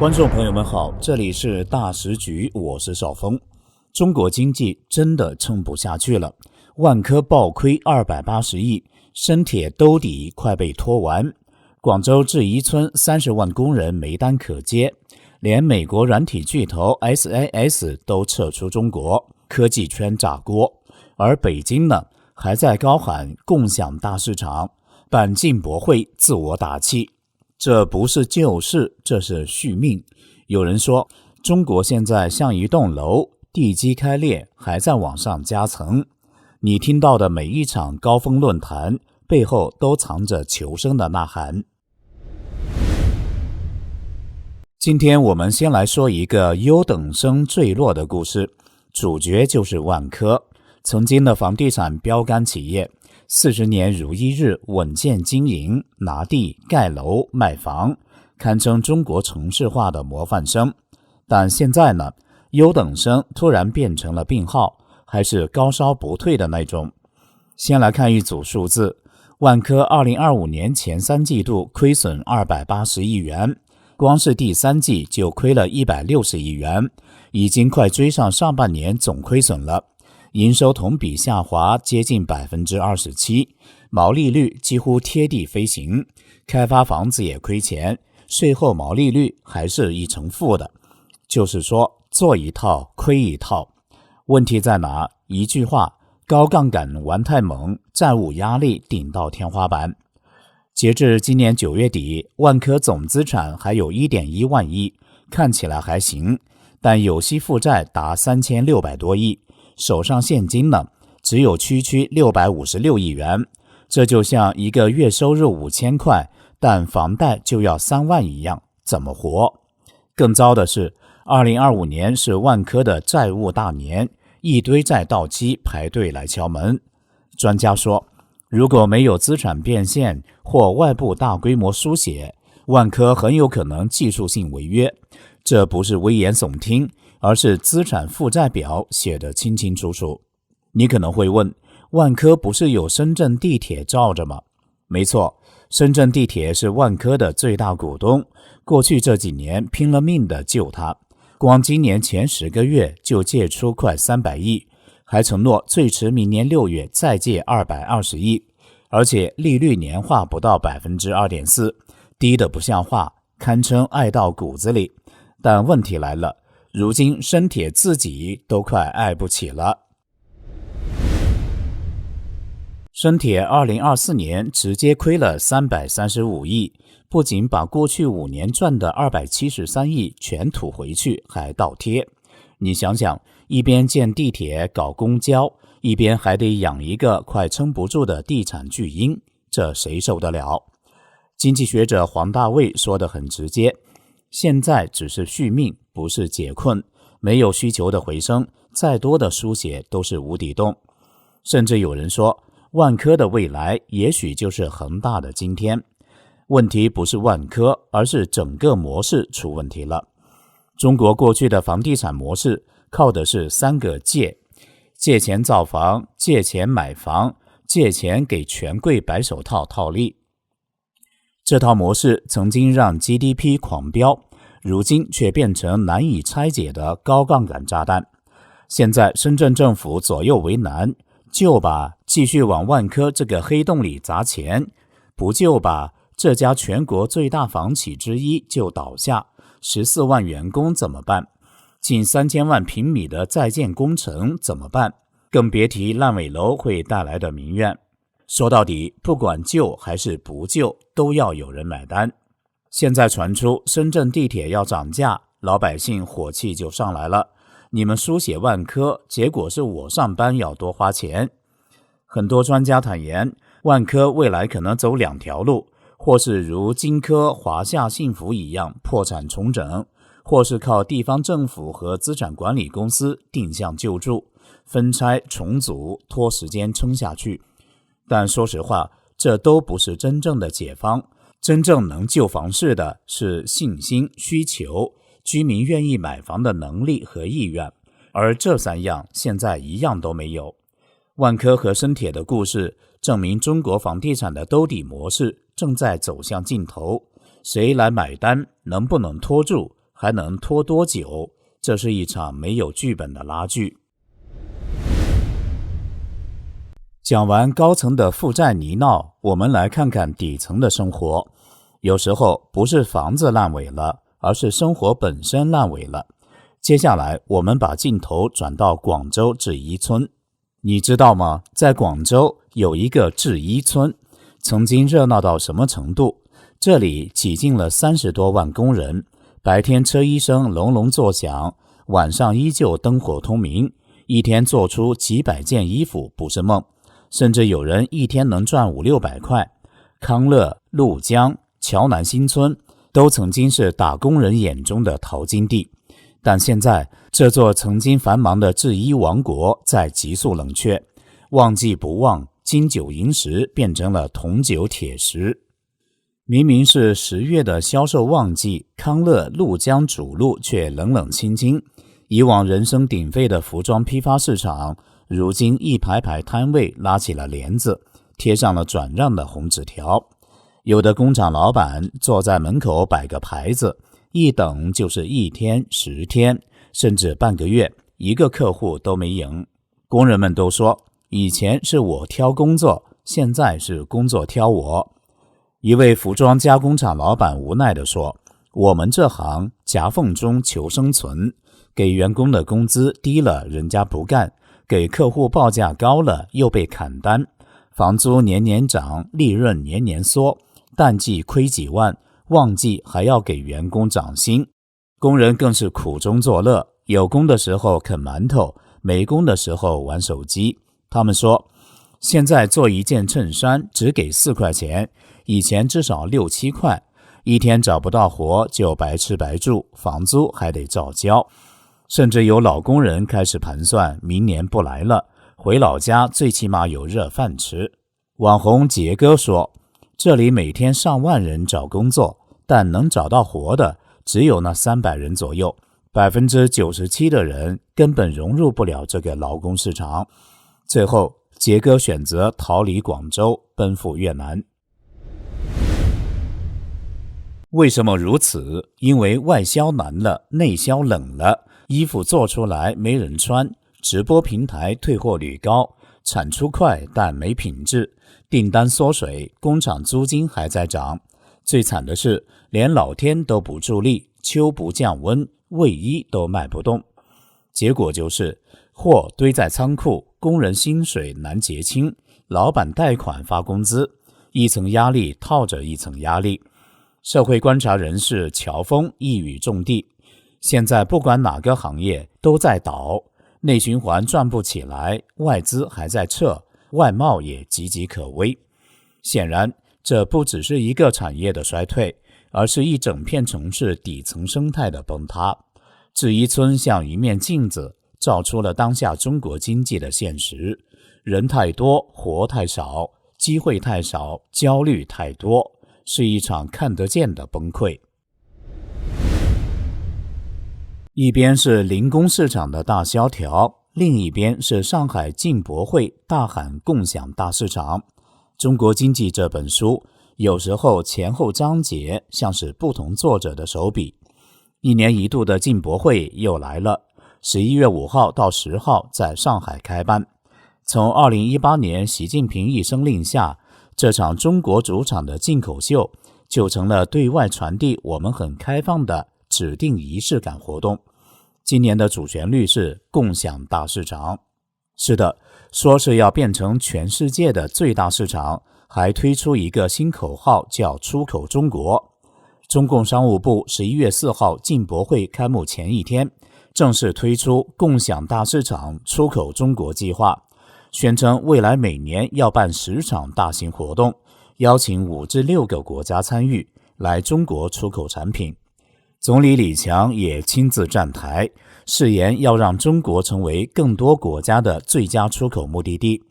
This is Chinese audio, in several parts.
观众朋友们好，这里是大时局，我是邵峰。中国经济真的撑不下去了，万科暴亏280亿，深铁兜底快被拖完，广州制宜村30万工人没单可接，连美国软体巨头 SAS 都撤出中国，科技圈炸锅。而北京呢，还在高喊共享大市场，办进博会自我打气。这不是救市，这是续命。有人说，中国现在像一栋楼，地基开裂，还在往上加层。你听到的每一场高峰论坛，背后都藏着求生的呐喊。今天我们先来说一个优等生坠落的故事，主角就是万科，曾经的房地产标杆企业，40年如一日稳健经营，拿地盖楼卖房，堪称中国城市化的模范生。但现在呢，优等生突然变成了病号，还是高烧不退的那种。先来看一组数字，万科2025年前3季度亏损280亿元，光是第3季就亏了160亿元，已经快追上上半年总亏损了。营收同比下滑接近 27%， 毛利率几乎贴地飞行，开发房子也亏钱，税后毛利率还是一成负的。就是说，做一套亏一套。问题在哪？一句话，高杠杆玩太猛，债务压力顶到天花板。截至今年9月底，万科总资产还有 1.1 万亿，看起来还行，但有息负债达3600多亿，手上现金呢，只有区656亿元，这就像一个月收入5000块，但房贷就要3万一样，怎么活？更糟的是，2025年是万科的债务大年，一堆债到期排队来敲门。专家说，如果没有资产变现或外部大规模输血，万科很有可能技术性违约。这不是危言耸听，而是资产负债表写得清清楚楚。你可能会问，万科不是有深圳地铁罩着吗？没错，深圳地铁是万科的最大股东，过去这几年拼了命的救它，光今年前10个月就借出快300亿，还承诺最迟明年6月再借220亿，而且利率年化不到 2.4%， 低得不像话，堪称爱到骨子里。但问题来了，如今深铁自己都快爱不起了。深铁2024年直接亏了335亿，不仅把过去5年赚的273亿全吐回去，还倒贴。你想想，一边建地铁搞公交，一边还得养一个快撑不住的地产巨婴，这谁受得了？经济学者黄大卫说得很直接，现在只是续命，不是解困，没有需求的回升，再多的输血都是无底洞。甚至有人说，万科的未来也许就是恒大的今天。问题不是万科，而是整个模式出问题了。中国过去的房地产模式靠的是3个借：借钱造房，借钱买房，借钱给权贵白手套套利。这套模式曾经让 GDP 狂飙，如今却变成难以拆解的高杠杆炸弹。现在深圳政府左右为难，救吧，继续往万科这个黑洞里砸钱；不救吧，这家全国最大房企之一就倒下，14万员工怎么办？近3000万平米的在建工程怎么办？更别提烂尾楼会带来的民怨。说到底，不管救还是不救，都要有人买单。现在传出深圳地铁要涨价，老百姓火气就上来了。你们书写万科，结果是我上班要多花钱。很多专家坦言，万科未来可能走2条路，或是如金科、华夏幸福一样破产重整，或是靠地方政府和资产管理公司定向救助，分拆重组，拖时间撑下去。但说实话，这都不是真正的解方。真正能救房市的是信心、需求，居民愿意买房的能力和意愿，而这3样现在一样都没有。万科和深铁的故事证明，中国房地产的兜底模式正在走向尽头，谁来买单，能不能拖住，还能拖多久？这是一场没有剧本的拉锯。讲完高层的负债泥淖，我们来看看底层的生活。有时候不是房子烂尾了，而是生活本身烂尾了。接下来我们把镜头转到广州制衣村。你知道吗？在广州有一个制衣村，曾经热闹到什么程度？这里挤进了30多万工人，白天车衣声隆隆作响，晚上依旧灯火通明，一天做出几百件衣服不是梦，甚至有人一天能赚500-600块。康乐、鹭江、桥南新村都曾经是打工人眼中的淘金地，但现在这座曾经繁忙的制衣王国在急速冷却，旺季不旺，金九银十变成了铜九铁十。明明是10月的销售旺季，康乐、鹭江主路却冷冷清清。以往人声鼎沸的服装批发市场，如今一排排摊位拉起了帘子，贴上了转让的红纸条。有的工厂老板坐在门口摆个牌子，一等就是1天、10天，甚至半个月，一个客户都没赢。工人们都说，以前是我挑工作，现在是工作挑我。一位服装加工厂老板无奈地说，我们这行夹缝中求生存，给员工的工资低了人家不干，给客户报价高了又被砍单，房租年年涨，利润年年缩，淡季亏几万，旺季还要给员工涨薪。工人更是苦中作乐，有工的时候啃馒头，没工的时候玩手机。他们说，现在做一件衬衫只给4块钱，以前至少6-7块，一天找不到活就白吃白住，房租还得照交。甚至有老工人开始盘算，明年不来了，回老家最起码有热饭吃。网红杰哥说，这里每天上万人找工作，但能找到活的只有那300人左右，97%的人根本融入不了这个劳工市场。最后杰哥选择逃离广州，奔赴越南。为什么如此？因为外销难了，内销冷了，衣服做出来没人穿，直播平台退货率高，产出快但没品质，订单缩水，工厂租金还在涨。最惨的是，连老天都不助力，秋不降温，卫衣都卖不动。结果就是货堆在仓库，工人薪水难结清，老板贷款发工资，一层压力套着一层压力。社会观察人士乔峰一语中的，现在不管哪个行业都在倒，内循环转不起来，外资还在撤，外贸也岌岌可危。显然，这不只是一个产业的衰退，而是一整片城市底层生态的崩塌。制衣村像一面镜子，照出了当下中国经济的现实：人太多，活太少，机会太少，焦虑太多，是一场看得见的崩溃。一边是零工市场的大萧条，另一边是上海进博会大喊共享大市场。中国经济这本书有时候前后章节像是不同作者的手笔。1年1度的进博会又来了，11月5号到10号在上海开办。从2018年习近平一声令下，这场中国主场的进口秀就成了对外传递我们很开放的指定仪式感活动。今年的主旋律是共享大市场。是的，说是要变成全世界的最大市场，还推出一个新口号叫出口中国。中共商务部11月4号进博会开幕前一天，正式推出共享大市场出口中国计划，宣称未来每年要办10场大型活动，邀请5至6个国家参与，来中国出口产品。总理李强也亲自站台，誓言要让中国成为更多国家的最佳出口目的地。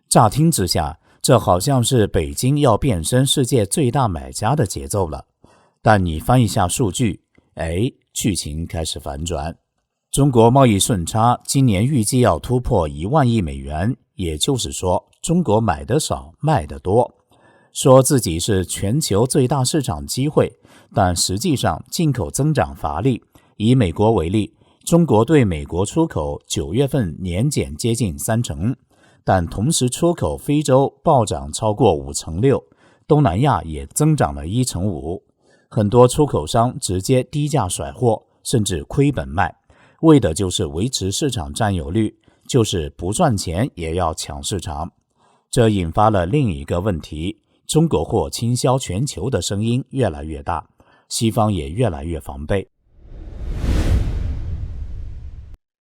乍听之下，这好像是北京要变身世界最大买家的节奏了。但你翻一下数据，剧情开始反转。中国贸易顺差今年预计要突破1万亿美元，也就是说，中国买得少，卖得多。说自己是全球最大市场机会，但实际上进口增长乏力。以美国为例，中国对美国出口9月份年减接近30%，但同时出口非洲暴涨超过6%，东南亚也增长了1%。很多出口商直接低价甩货，甚至亏本卖，为的就是维持市场占有率，就是不赚钱也要抢市场。这引发了另一个问题，中国货倾销全球的声音越来越大，西方也越来越防备。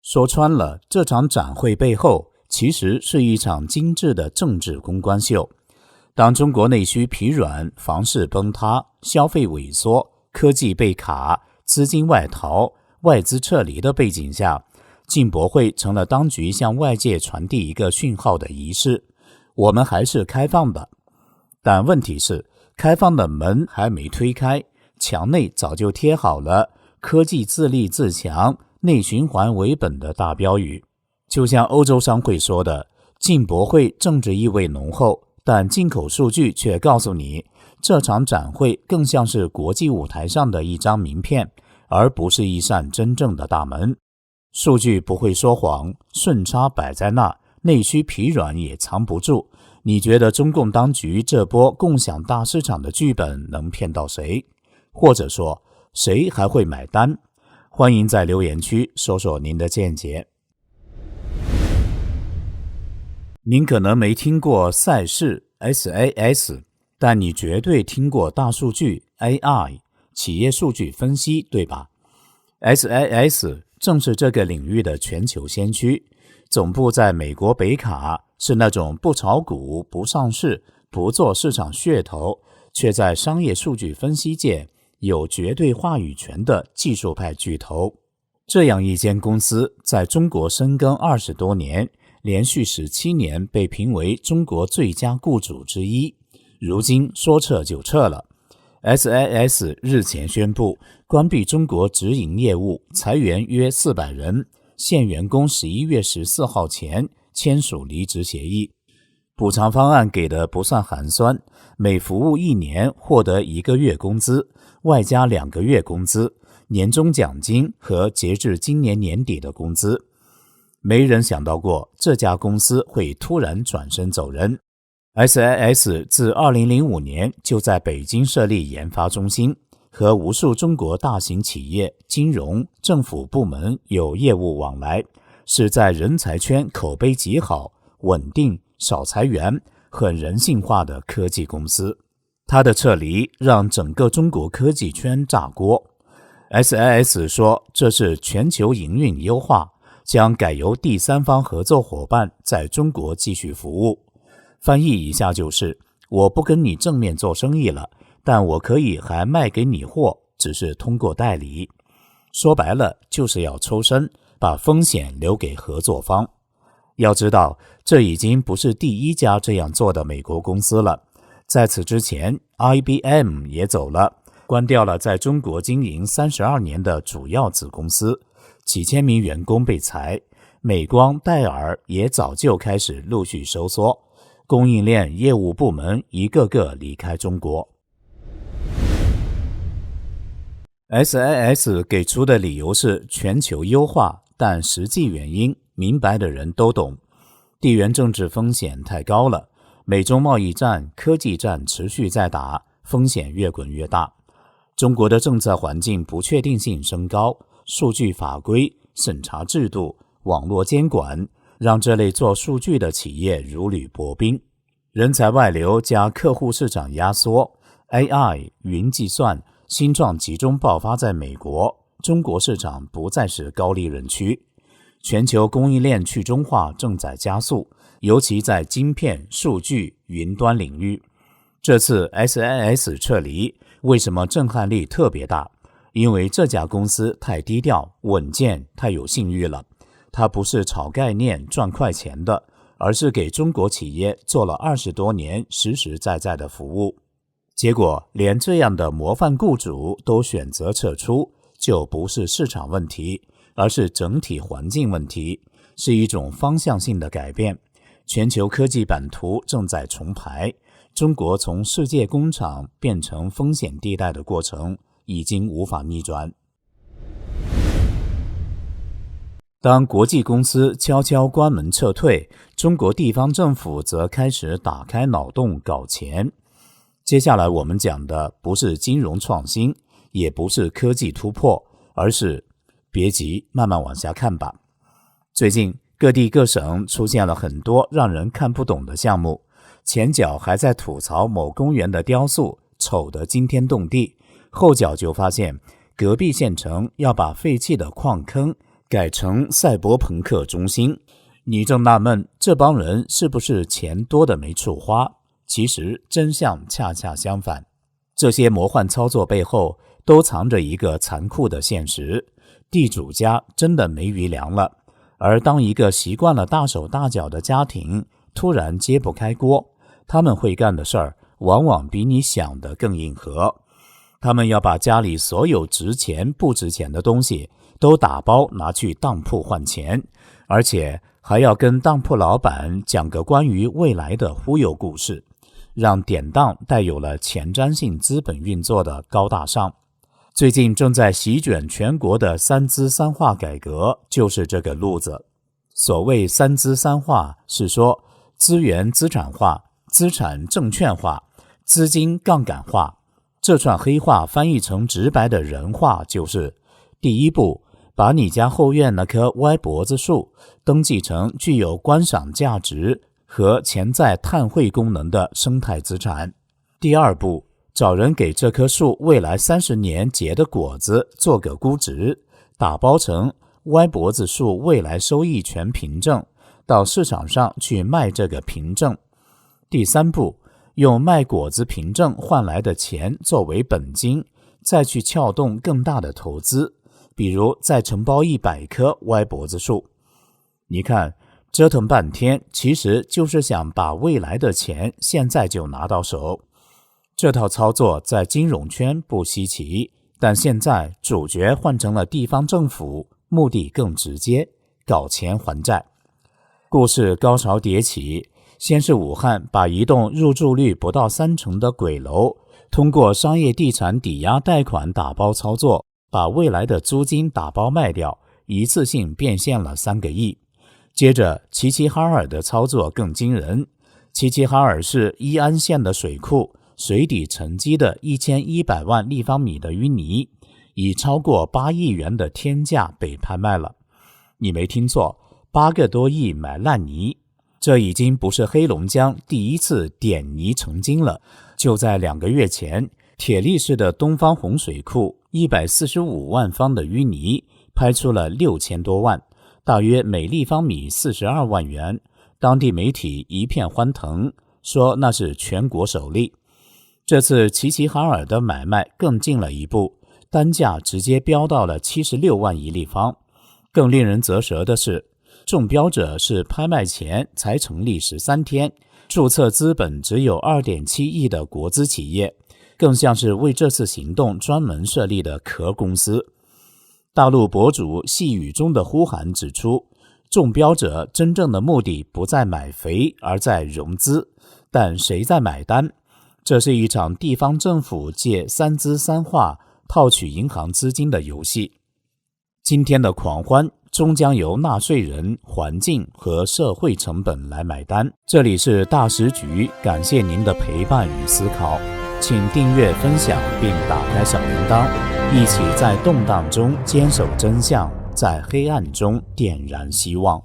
说穿了，这场展会背后其实是一场精致的政治公关秀。当中国内需疲软，房市崩塌，消费萎缩，科技被卡，资金外逃，外资撤离的背景下，进博会成了当局向外界传递一个讯号的仪式，我们还是开放的。但问题是，开放的门还没推开，墙内早就贴好了科技自立自强，内循环为本的大标语。就像欧洲商会说的，进博会政治意味浓厚，但进口数据却告诉你，这场展会更像是国际舞台上的一张名片，而不是一扇真正的大门。数据不会说谎，顺差摆在那，内需疲软也藏不住。你觉得中共当局这波共享大市场的剧本能骗到谁？或者说，谁还会买单？欢迎在留言区说说您的见解。您可能没听过赛事 SAS， 但你绝对听过大数据 AI， 企业数据分析，对吧？ SAS 正是这个领域的全球先驱，总部在美国北卡，是那种不炒股、不上市、不做市场噱头，却在商业数据分析界有绝对话语权的技术派巨头。这样一间公司在中国深耕20多年，连续17年被评为中国最佳雇主之一，如今说撤就撤了。SAS 日前宣布关闭中国直营业务，裁员约400人，现员工11月14号前签署离职协议。补偿方案给的不算寒酸，每服务1年获得1个月工资，外加2个月工资，年终奖金和截至今年年底的工资。没人想到过这家公司会突然转身走人。SAS 自2005年就在北京设立研发中心，和无数中国大型企业、金融、政府部门有业务往来，是在人才圈口碑极好、稳定、少裁员、很人性化的科技公司。它的撤离让整个中国科技圈炸锅。SAS 说这是全球营运优化，将改由第三方合作伙伴在中国继续服务。翻译一下就是，我不跟你正面做生意了，但我可以还卖给你货，只是通过代理。说白了就是要抽身，把风险留给合作方。要知道，这已经不是第一家这样做的美国公司了。在此之前 IBM 也走了，关掉了在中国经营32年的主要子公司，几千名员工被裁。美光、戴尔也早就开始陆续收缩，供应链业务部门一个个离开中国。SAS 给出的理由是全球优化，但实际原因明白的人都懂。地缘政治风险太高了，美中贸易战、科技战持续在打，风险越滚越大。中国的政策环境不确定性升高，数据法规、审查制度、网络监管让这类做数据的企业如履薄冰。人才外流加客户市场压缩， AI、云计算、新创集中爆发在美国，中国市场不再是高利润区。全球供应链去中化正在加速，尤其在晶片、数据、云端领域。这次 SAS 撤离为什么震撼力特别大？因为这家公司太低调、稳健、太有信誉了。它不是炒概念赚快钱的，而是给中国企业做了20多年实实在在的服务。结果连这样的模范雇主都选择撤出，就不是市场问题，而是整体环境问题，是一种方向性的改变。全球科技版图正在重排，中国从世界工厂变成风险地带的过程已经无法逆转。当国际公司悄悄关门撤退，中国地方政府则开始打开脑洞搞钱。接下来我们讲的不是金融创新，也不是科技突破，而是别急，慢慢往下看吧。最近各地各省出现了很多让人看不懂的项目，前脚还在吐槽某公园的雕塑丑得惊天动地，后脚就发现隔壁县城要把废弃的矿坑改成赛博朋克中心。你正纳闷这帮人是不是钱多得没处花，其实真相恰恰相反。这些魔幻操作背后都藏着一个残酷的现实，地主家真的没余粮了。而当一个习惯了大手大脚的家庭突然揭不开锅，他们会干的事儿往往比你想的更硬核。他们要把家里所有值钱不值钱的东西都打包拿去当铺换钱，而且还要跟当铺老板讲个关于未来的忽悠故事，让典当带有了前瞻性资本运作的高大上。最近正在席卷全国的三资三化改革就是这个路子。所谓三资三化，是说资源资产化、资产证券化、资金杠杆化。这串黑话翻译成直白的人话就是：第一步，把你家后院那棵歪脖子树登记成具有观赏价值和潜在碳汇功能的生态资产；第二步，找人给这棵树未来30年结的果子做个估值，打包成歪脖子树未来收益权凭证，到市场上去卖这个凭证；第三步，用卖果子凭证换来的钱作为本金，再去撬动更大的投资，比如再承包100棵歪脖子树。你看，折腾半天，其实就是想把未来的钱现在就拿到手。这套操作在金融圈不稀奇，但现在主角换成了地方政府，目的更直接，搞钱还债。故事高潮迭起，先是武汉把一栋入住率不到30%的鬼楼，通过商业地产抵押贷款打包操作，把未来的租金打包卖掉，一次性变现了3个亿。接着齐齐哈尔的操作更惊人，齐齐哈尔市伊安县的水库水底沉积的1100万立方米的淤泥，以超过8亿元的天价被拍卖了。你没听错，8个多亿买烂泥。这已经不是黑龙江第一次点泥成金了。就在2个月前，铁力市的东方洪水库145万方的淤泥拍出了6000多万，大约每立方米42万元。当地媒体一片欢腾，说那是全国首例。这次齐齐哈尔的买卖更进了一步，单价直接飙到了76万一立方。更令人啧舌的是，中标者是拍卖前才成立13天，注册资本只有 2.7 亿的国资企业，更像是为这次行动专门设立的壳公司。大陆博主细雨中的呼喊指出，中标者真正的目的不在买肥，而在融资。但谁在买单？这是一场地方政府借三资三化套取银行资金的游戏。今天的狂欢终将由纳税人、环境和社会成本来买单。这里是大时局，感谢您的陪伴与思考，请订阅、分享并打开小铃铛，一起在动荡中坚守真相，在黑暗中点燃希望。